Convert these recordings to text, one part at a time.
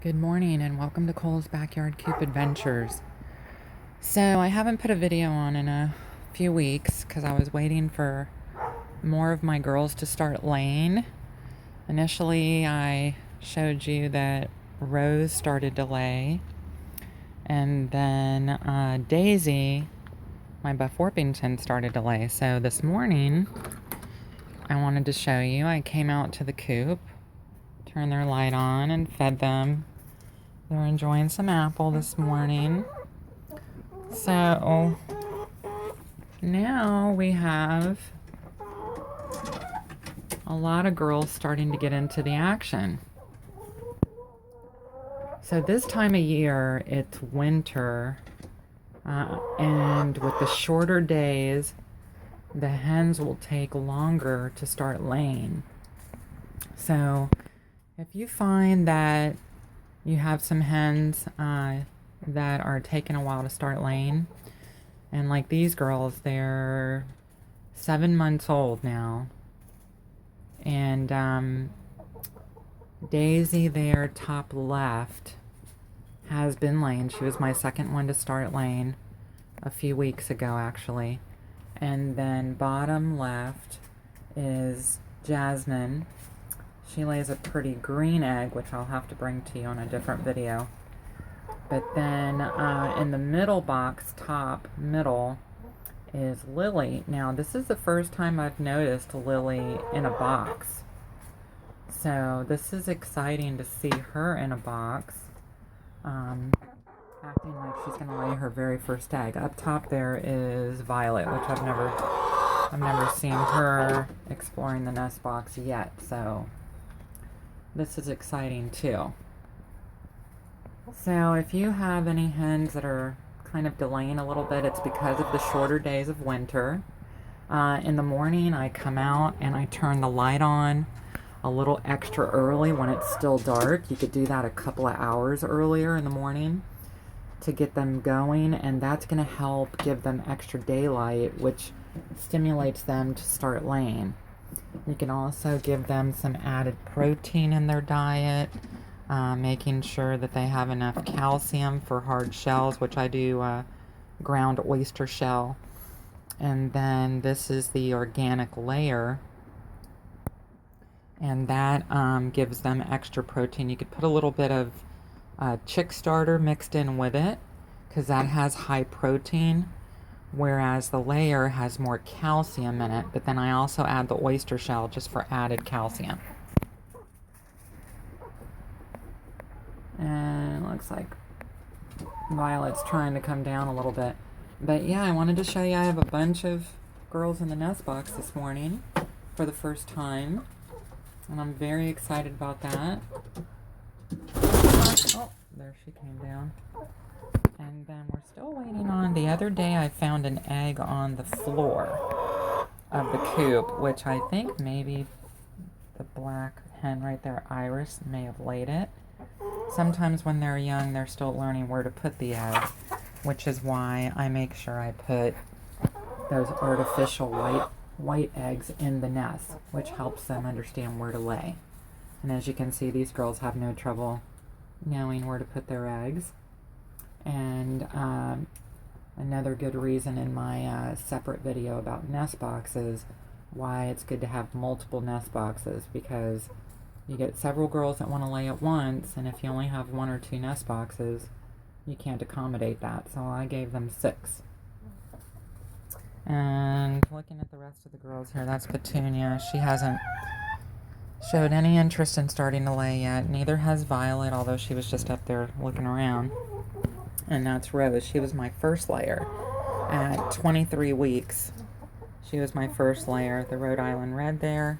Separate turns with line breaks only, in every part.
Good morning and welcome to Cole's Backyard Coop Adventures. So I haven't put a video on in a few weeks because I was waiting for more of my girls to start laying. Initially I showed you that Rose started to lay, and then Daisy, my Buff Orpington, started to lay. So this morning I wanted to show you, I came out to the coop, turned their light on and fed them. They're enjoying some apple this morning. So now we have a lot of girls starting to get into the action. So this time of year, it's winter, and with the shorter days, the hens will take longer to start laying. So if you find that you have some hens that are taking a while to start laying, and like these girls, they're 7 months old now, and Daisy there, top left, has been laying. She was my second one to start laying a few weeks ago, actually. And then bottom left is Jasmine. She lays a pretty green egg, which I'll have to bring to you on a different video. But then in the middle box, top middle, is Lily. Now, this is the first time I've noticed Lily in a box. So this is exciting to see her in a box, acting like she's going to lay her very first egg. Up top there is Violet, which I've never seen her exploring the nest box yet. So this is exciting too. So if you have any hens that are kind of delaying a little bit, it's because of the shorter days of winter. In the morning I come out and I turn the light on a little extra early when it's still dark. You could do that a couple of hours earlier in the morning to get them going, and that's going to help give them extra daylight, which stimulates them to start laying. You can also give them some added protein in their diet, making sure that they have enough calcium for hard shells, which I do ground oyster shell. And then this is the organic layer, and that gives them extra protein. You could put a little bit of chick starter mixed in with it, because that has high protein, whereas the layer has more calcium in it. But then I also add the oyster shell just for added calcium. And it looks like Violet's trying to come down a little bit. But yeah, I wanted to show you I have a bunch of girls in the nest box this morning for the first time, and I'm very excited about that. Oh, there she came down. And then we're still waiting on, the other day I found an egg on the floor of the coop, which I think maybe the black hen right there, Iris, may have laid it. Sometimes when they're young, they're still learning where to put the egg, which is why I make sure I put those artificial white eggs in the nest, which helps them understand where to lay. And as you can see, these girls have no trouble knowing where to put their eggs. And another good reason in my separate video about nest boxes, why it's good to have multiple nest boxes, because you get several girls that want to lay at once, and if you only have 1 or 2 nest boxes, you can't accommodate that. So I gave them 6. And looking at the rest of the girls here, that's Petunia. She hasn't showed any interest in starting to lay yet. Neither has Violet, although she was just up there looking around. And that's Rose. She was my first layer at 23 weeks. She was my first layer, the Rhode Island Red there.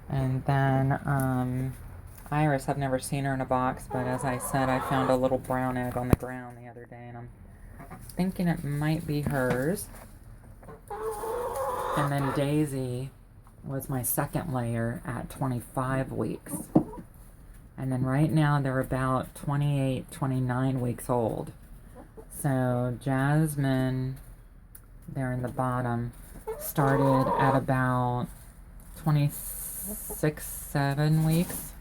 And then Iris, I've never seen her in a box, but as I said, I found a little brown egg on the ground the other day, and I'm thinking it might be hers. And then Daisy was my second layer at 25 weeks. And then right now they're about 28, 29 weeks old. So Jasmine, there in the bottom, started at about 26, 7 weeks.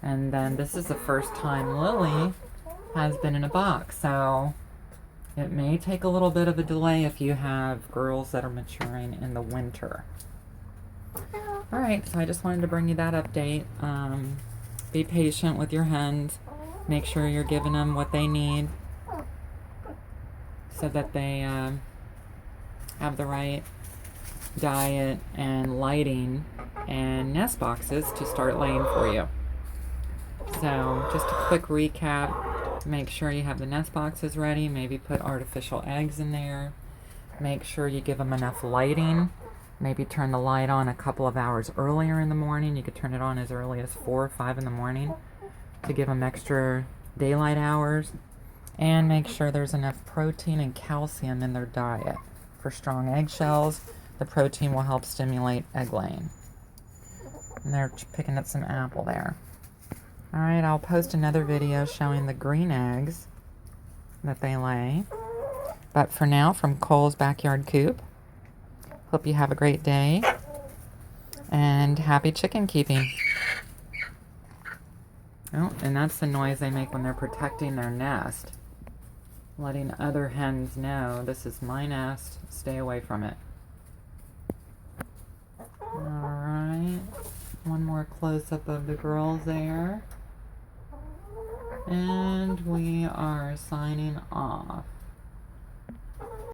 And then this is the first time Lily has been in a box, so it may take a little bit of a delay if you have girls that are maturing in the winter. Alright, so I just wanted to bring you that update. Be patient with your hens. Make sure you're giving them what they need so that they have the right diet and lighting and nest boxes to start laying for you. So just a quick recap. Make sure you have the nest boxes ready. Maybe put artificial eggs in there. Make sure you give them enough lighting. Maybe turn the light on a couple of hours earlier in the morning. You could turn it on as early as 4 or 5 in the morning to give them extra daylight hours. And make sure there's enough protein and calcium in their diet. For strong eggshells, the protein will help stimulate egg laying. And they're picking up some apple there. Alright, I'll post another video showing the green eggs that they lay. But for now, from Cole's Backyard Coop, hope you have a great day and happy chicken keeping. Oh, and that's the noise they make when they're protecting their nest. Letting other hens know, this is my nest, stay away from it. Alright, one more close-up of the girls there. And we are signing off.